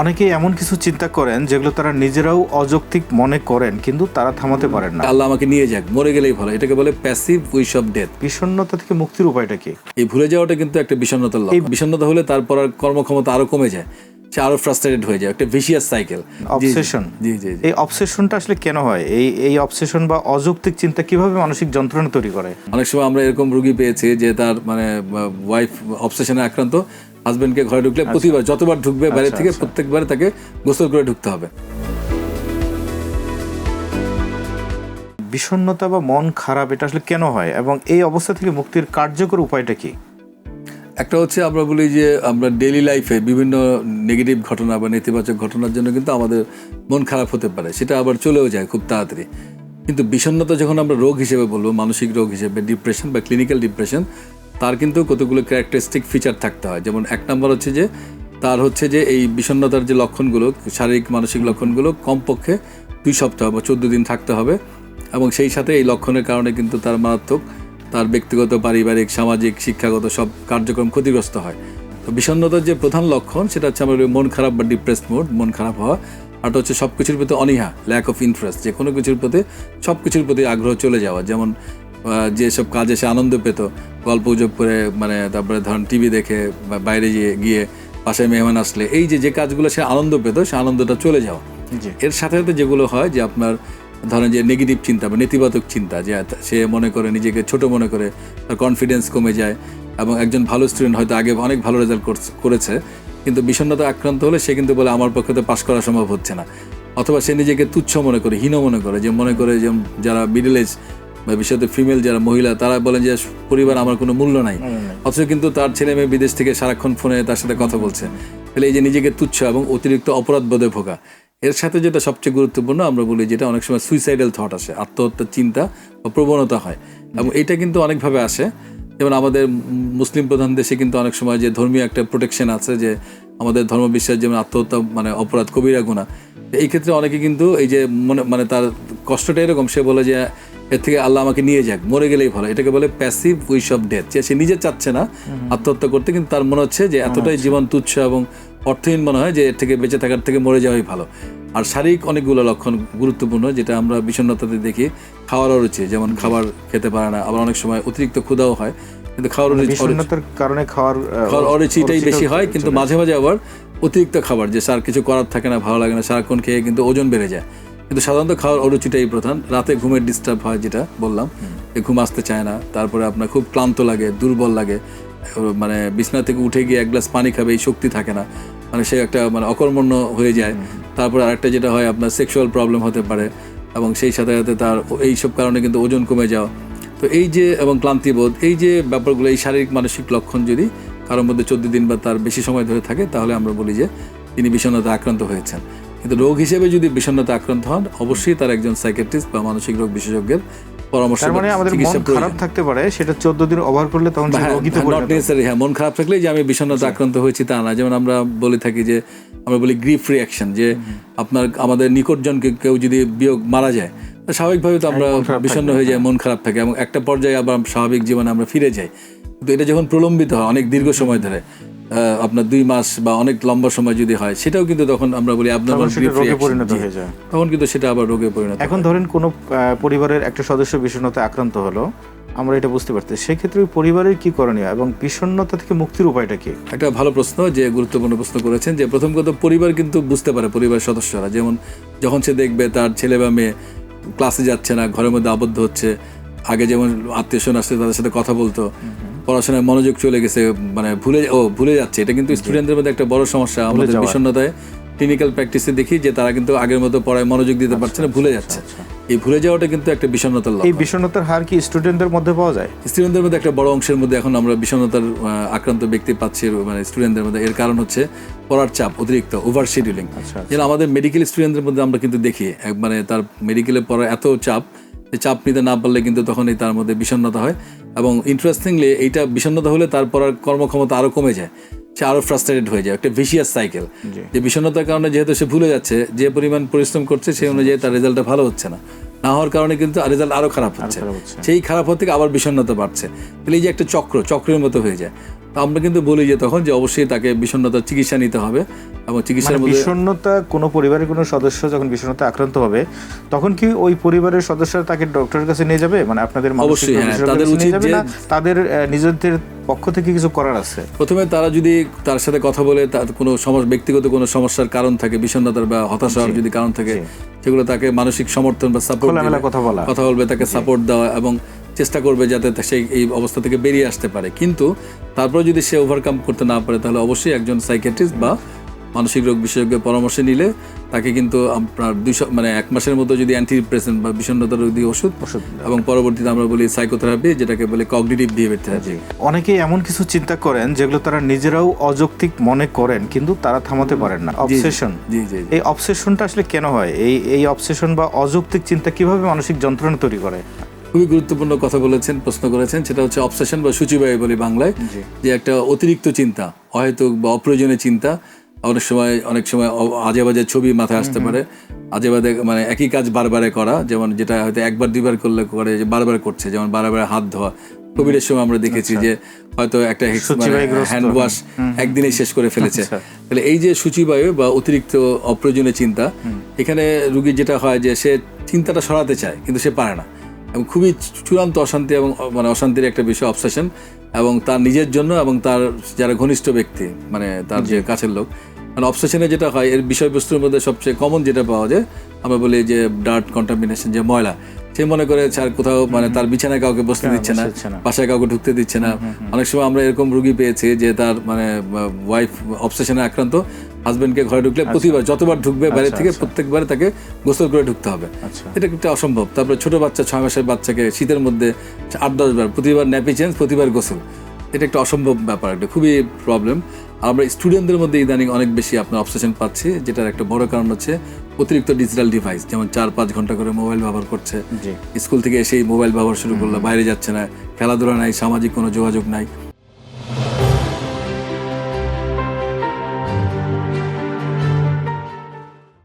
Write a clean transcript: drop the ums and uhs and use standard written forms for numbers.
অনেকেই এমন কিছু চিন্তা করেন যেগুলো তারা নিজেরাও অযৌক্তিক মনে করেন, কিন্তু তারা থামাতে পারেন না। আল্লাহ আমাকে নিয়ে যাক, মরে গেলেই ভালো, এটাকে বলে প্যাসিভ উইশ অফ ডেথ। বিষণ্ণতা থেকে মুক্তির উপায়টা কি? এই ভুলে যাওয়াটা কিন্তু একটা বিষণ্ণতার লক্ষণ। বিষণ্ণতা হলে তারপর আর কর্মক্ষমতা আরো কমে যায়, সে আরো ফ্রাস্ট্রেটেড হয়ে যায়, একটা ভিশিয়াস সাইকেল। অবসেশন। জি জি। এই অবসেশনটা আসলে কেন হয়? এই অবসেশন বা অযৌক্তিক চিন্তা কিভাবে মানসিক যন্ত্রণা তৈরি করে? অনেক সময় আমরা এরকম রোগী পেয়েছি যে তার মানে ওয়াইফ অবসেশনে আক্রান্ত, হাজবেন্ডকে ঘরে ঢুকলে প্রতিবার যতবার ঢুকবে বাইরে থেকে প্রত্যেকবারে তাকে গোসল করে ঢুকতে হবে। বিষণ্ণতা বা মন খারাপ এটা আসলে কেন হয়, এবং এই অবস্থা থেকে মুক্তির কার্যকর উপায়টা কি? একটা হচ্ছে আমরা বলি যে আমরা ডেইলি লাইফে বিভিন্ন নেগেটিভ ঘটনা বা নেতিবাচক ঘটনার জন্য কিন্তু আমাদের মন খারাপ হতে পারে, সেটা আবার চলেও যায় খুব তাড়াতাড়ি। কিন্তু বিষণ্ণতা যখন আমরা রোগ হিসেবে বলবো, মানসিক রোগ হিসেবে, ডিপ্রেশন বা ক্লিনিক্যাল ডিপ্রেশন, তার কিন্তু কতগুলো ক্যারেক্টারিস্টিক ফিচার থাকতে হয়। যেমন এক নম্বর হচ্ছে যে তার হচ্ছে যে এই বিষণ্ণতার যে লক্ষণগুলো, শারীরিক মানসিক লক্ষণগুলো কমপক্ষে 2 সপ্তাহ বা 14 দিন থাকতে হবে, এবং সেই সাথে এই লক্ষণের কারণে কিন্তু তার মারাত্মক তার ব্যক্তিগত, পারিবারিক, সামাজিক, শিক্ষাগত সব কার্যক্রম ক্ষতিগ্রস্ত হয়। তো বিষণ্ণতার যে প্রধান লক্ষণ সেটা হচ্ছে আমাদের মন খারাপ বা ডিপ্রেসড মুড, মন খারাপ হওয়া। আর হচ্ছে সব কিছুর প্রতি অনীহা, ল্যাক অফ ইন্টারেস্ট, যে কোনো কিছুর প্রতি, সব কিছুর প্রতি আগ্রহ চলে যাওয়া। যেমন যেসব কাজে সে আনন্দ পেত, গল্প গুজব করে, মানে তারপরে ধরেন টিভি দেখে, বাইরে গিয়ে বাসায় মেহমান আসলে, এই যে কাজগুলো সে আনন্দ পেত, সে আনন্দটা চলে যাওয়া। এর সাথে সাথে যেগুলো হয় যে আপনার ধরেন যে নেগেটিভ চিন্তা বা নেতিবাচক চিন্তা, যে সে মনে করে নিজেকে ছোট মনে করে, তার কনফিডেন্স কমে যায়, এবং একজন ভালো স্টুডেন্ট হয়তো আগে অনেক ভালো রেজাল্ট করেছে, কিন্তু বিষণ্ণতা আক্রান্ত হলে সে কিন্তু বলে আমার পক্ষে তো পাশ করা সম্ভব হচ্ছে না। অথবা সে নিজেকে তুচ্ছ মনে করে, হীন মনে করে, যে মনে করে যে যারা মিডল এজ বা বিশেষত ফিমেল যারা মহিলা, তারা বলেন যে পরিবার আমার কোনো মূল্য নাই, অথচ কিন্তু তার ছেলে মেয়ে বিদেশ থেকে সারাক্ষণ ফোনে তার সাথে কথা বলছে। তাহলে এই যে নিজেকে তুচ্ছ এবং অতিরিক্ত অপরাধ বোধে ভোগা, এর সাথে যেটা সবচেয়ে গুরুত্বপূর্ণ আমরা বলি, যেটা অনেক সময় সুইসাইডাল থট আসে, আত্মহত্যার চিন্তা বা প্রবণতা হয়, এবং এটা কিন্তু অনেকভাবে আসে। যেমন আমাদের মুসলিম প্রধান দেশে কিন্তু অনেক সময় যে ধর্মীয় একটা প্রোটেকশন আছে, যে আমাদের ধর্মবিশ্বাস যেমন আত্মহত্যা মানে অপরাধ, কবিরা গুনাহ। এই ক্ষেত্রে অনেকে কিন্তু এই যে মানে তার কষ্টটা এরকম, সে বলে যে এর থেকে আল্লাহ আমাকে নিয়ে যাক, মরে গেলেই ভালো, এটাকে বলে প্যাসিভ উইশ অফ ডেথ। যে সে নিজে চাচ্ছে না আত্মহত্যা করতে, কিন্তু তার মনে হচ্ছে যে এতটাই জীবন তুচ্ছ এবং অর্থহীন মনে হয় যে এর থেকে বেঁচে থাকার থেকে মরে যাওয়াই ভালো। আর শারীরিক অনেকগুলো লক্ষণ গুরুত্বপূর্ণ, যেটা আমরা বিষণ্ণতাতে দেখি। খাওয়ার অরুচি, যেমন খাবার খেতে পারে না, আবার অনেক সময় অতিরিক্ত ক্ষুধাও হয়, কিন্তু খাওয়ার কারণে খাওয়ার অরুচিটাই বেশি হয়। কিন্তু মাঝে মাঝে আবার অতিরিক্ত খাবার, যে আর কিছু করার থাকে না, ভালো লাগে না, সারাক্ষণ খেয়ে কিন্তু ওজন বেড়ে যায়। কিন্তু সাধারণত খাওয়ার অরুচিটাই প্রধান। রাতে ঘুমের ডিস্টার্ব হয়, যেটা বললাম, ঘুম আসতে চায় না, তারপরে আপনার খুব ক্লান্ত লাগে, দুর্বল লাগে, মানে বিছানা থেকে উঠে গিয়ে 1 গ্লাস পানি খাবে এই শক্তি থাকে না, মানে সে একটা মানে অকর্মণ্য হয়ে যায়। তারপরে আরেকটা যেটা হয়, আপনার সেক্সুয়াল প্রবলেম হতে পারে, এবং সেই সাথে সাথে তার এইসব কারণে কিন্তু ওজন কমে যাওয়া। তো এই যে, এবং ক্লান্তিবোধ, এই যে ব্যাপারগুলো, এই শারীরিক মানসিক লক্ষণ যদি কারোর মধ্যে 14 দিন বা তার বেশি সময় ধরে থাকে, তাহলে আমরা বলি যে তিনি বিষণ্ণতা আক্রান্ত হয়েছেন। কিন্তু রোগ হিসেবে যদি বিষণ্ণতা আক্রান্ত হন, অবশ্যই তার একজন সাইকিয়াট্রিস্ট বা মানসিক রোগ বিশেষজ্ঞের পরামর্শ। মানে আমাদের মন খারাপ থাকতে পারে, সেটা 14 দিন ওভার করলে তখন নট নেসেসারি। হ্যাঁ, মন খারাপ থাকলে যে আমি বিষণ্ণতা আক্রান্ত হয়েছি তা না। যেমন আমরা বলে থাকি যে আমরা বলি গ্রিফ রিঅ্যাকশন, যে আমাদের নিকটজনকে কেউ যদি বিয়োগ মারা যায়, স্বাভাবিকভাবে তো আমরা বিষণ্ণ হয়ে যাই, মন খারাপ থাকে, এবং একটা পর্যায়ে আবার স্বাভাবিক জীবনে আমরা ফিরে যাই। কিন্তু এটা যখন প্রলম্বিত হয় অনেক দীর্ঘ সময় ধরে, আপনার 2 মাস বা অনেক লম্বা সময় যদি হয়, সেটাও কিন্তু তখন আমরা বলি abnormal grief reaction, তখন কিন্তু সেটা আবার রোগে পরিণত হয়। এখন ধরেন কোনো পরিবারের একটা সদস্য বিষণ্ণতায় আক্রান্ত হলো, আমরা এটা বুঝতে পারছি, সেক্ষেত্রে পরিবারের কি করণীয় এবং বিষণ্ণতা থেকে মুক্তির উপায়টা কি? একটা ভালো প্রশ্ন, যে গুরুত্বপূর্ণ প্রশ্ন করেছেন। যে প্রথম কথা, পরিবার কিন্তু বুঝতে পারে, পরিবারের সদস্যরা, যেমন যখন সে দেখবে তার ছেলে বা মেয়ে ক্লাসে যাচ্ছে না, ঘরের মধ্যে আবদ্ধ হচ্ছে, আগে যেমন আত্মীয় স্বজন আসছে তাদের সাথে কথা বলতো, পড়াশোনায় মনোযোগ চলে গেছে, মানে ভুলে যাচ্ছে। এটা কিন্তু স্টুডেন্টদের মধ্যে একটা বড় সমস্যা। আমাদের বিষণ্ণতায় ক্লিনিক্যাল প্র্যাকটিসে দেখি যে তারা কিন্তু আগের মতো পড়ায় মনোযোগ দিতে পারছে না, ভুলে যাচ্ছে। এই ভুলে যাওয়াটা কিন্তু একটা বিষণ্ণতার লক্ষণ। এই বিষণ্ণতার হার কি স্টুডেন্টদের মধ্যে পাওয়া যায়? স্টুডেন্টদের মধ্যে একটা বড় অংশের মধ্যে এখন আমরা বিষণ্ণতার আক্রান্ত ব্যক্তি পাচ্ছি, মানে স্টুডেন্টদের মধ্যে। এর কারণ হচ্ছে পড়ার চাপ, অতিরিক্ত ওভার শিডিউলিং। যেন আমাদের মেডিকেল স্টুডেন্টদের মধ্যে আমরা কিন্তু দেখি, মানে তার মেডিকেলে পড়ার এত চাপ, চাপ নিতে না পারলে কিন্তু তখনই তার মধ্যে বিষণ্ণতা হয়। এবং ইন্টারেস্টিংলি এইটা বিষণ্ণতা হলে তার পড়ার কর্মক্ষমতা আরো কমে যায়, সে আরো ফ্রাস্ট্রেটেড হয়ে যায়, একটা ভিশিয়াস সাইকেল। যে বিষণ্ণতার কারণে যেহেতু সে ভুলে যাচ্ছে, যে পরিমাণ পরিশ্রম করছে সেই অনুযায়ী তার রেজাল্টটা ভালো হচ্ছে না, না হওয়ার কারণে কিন্তু রেজাল্ট আরো খারাপ হচ্ছে, সেই খারাপ হতে থেকে আবার বিষণ্ণতা বাড়ছে। তাহলে এই যে একটা চক্রের মতো হয়ে যায়। তো আমরা কিন্তু বলি যে তখন যে অবশ্যই তাকে বিষণ্ণতার চিকিৎসা নিতে হবে এবং চিকিৎসার মানে মধ্যে বিষণ্ণতা কোনো পরিবারের কোনো সদস্য যখন বিষণ্ণতা আক্রান্ত হবে তখন কি ওই পরিবারের সদস্যরা তাকে ডক্টরের কাছে নিয়ে যাবে, মানে আপনাদের মানসিক অবশ্যই, হ্যাঁ, বিশেষজ্ঞের তাদের কাছে উচিত নিয়ে যাবে যে- না তাদের নিজেদের পক্ষ থেকে কিছু করার আছে? প্রথমে তারা যদি তার সাথে কথা বলে তার কোনো ব্যক্তিগত কোনো সমস্যার কারণ থাকে, বিষণ্ণতার বা হতাশার যদি কারণ থাকে, সেগুলো তাকে মানসিক সমর্থন বা সাপোর্ট খোলামেলা কথা বলা, কথা বলবে, তাকে সাপোর্ট দেওয়া এবং চেষ্টা করবে যাতে সে এই অবস্থা থেকে বেরিয়ে আসতে পারে। কিন্তু তারপরে যদি সে ওভারকাম করতে না পারে তাহলে অবশ্যই একজন সাইকিয়াট্রিস্ট বা মানসিক রোগ বিশেষজ্ঞের পরামর্শ নিলে তাকে কিন্তু আপনার 1 মাসের মতো যদি অ্যান্টিডিপ্রেসেন্ট বা বিষণ্ণতার রোগী ওষুধ এবং পরবর্তীতে আমরা বলি সাইকোথেরাপি, যেটাকে বলে কগনিটিভ বিহেভিয়ার থেরাপি। অনেকেই এমন কিছু চিন্তা করেন যেগুলো তারা নিজেরাও অযৌক্তিক মনে করেন কিন্তু তারা থামাতে পারেন না, অবসেশন। জি জি জি। এই অবসেশনটা আসলে কেন হয়? এই অবসেশন বা অযৌক্তিক চিন্তা কিভাবে মানসিক যন্ত্রণা তৈরি করে? খুবই গুরুত্বপূর্ণ কথা বলেছেন, প্রশ্ন করেছেন। সেটা হচ্ছে অবসেশন বা সূচিবায়ু বলি বাংলায়, যে একটা অতিরিক্ত চিন্তা, অহেতুক বা অপ্রয়োজনীয় চিন্তা। অনেক সময় আজে বাজে ছবি মাথায় আসতে পারে, আজে বাজে মানে একই কাজ বারবারে করা, যেমন যেটা হয়তো একবার দুইবার করলে করে যে বারবার করছে, যেমন বারবার হাত ধোয়া। কোভিডের সময় আমরা দেখেছি যে হয়তো একটা হ্যান্ড ওয়াশ একদিনেই শেষ করে ফেলেছে। তাহলে এই যে সূচিবায়ু বা অতিরিক্ত অপ্রয়োজনীয় চিন্তা, এখানে রুগীর যেটা হয় যে সে চিন্তাটা সরাতে চায় কিন্তু সে পারে না, এবং খুবই চূড়ান্ত অশান্তি এবং মানে অশান্তির একটা বিষয় অবসেশন, এবং তার নিজের জন্য এবং তার যারা ঘনিষ্ঠ ব্যক্তি, মানে তার যে কাছের লোক। মানে অবসেশনে যেটা হয়, এর বিষয়বস্তুর মধ্যে সবচেয়ে কমন যেটা পাওয়া যায়, আমরা বলি যে ডার্ট কন্টামিনেশন, যে ময়লা। সে মনে করে আর কোথাও মানে তার বিছানায় কাউকে বসতে দিচ্ছে না, বাসায় কাউকে ঢুকতে দিচ্ছে না। অনেক সময় আমরা এরকম রুগী পেয়েছি যে তার মানে ওয়াইফ অবসেশনে আক্রান্ত, হাজবেন্ডকে ঘরে ঢুকলে প্রতিবার যতবার ঢুকবে বাইরে থেকে প্রত্যেকবার তাকে গোসল করে ঢুকতে হবে। এটা একটা অসম্ভব। তারপরে ছোট বাচ্চা, 6 মাসের বাচ্চাকে শীতের মধ্যে 8-10 বার, প্রতিবার ন্যাপি চেঞ্জ, প্রতিবার গোসল, এটা একটা অসম্ভব ব্যাপার, একটা খুবই প্রবলেম। আমরা স্টুডেন্টদের মধ্যে ইদানিং অনেক বেশি আপনার অবসেশন পাচ্ছি, যেটার একটা বড় কারণ হচ্ছে অতিরিক্ত ডিজিটাল ডিভাইস, যেমন 4-5 ঘন্টা করে মোবাইল ব্যবহার করছে। স্কুল থেকে এসেই মোবাইল ব্যবহার শুরু করলো, বাইরে যাচ্ছে না, খেলাধুলা নাই, সামাজিক কোনো যোগাযোগ নাই।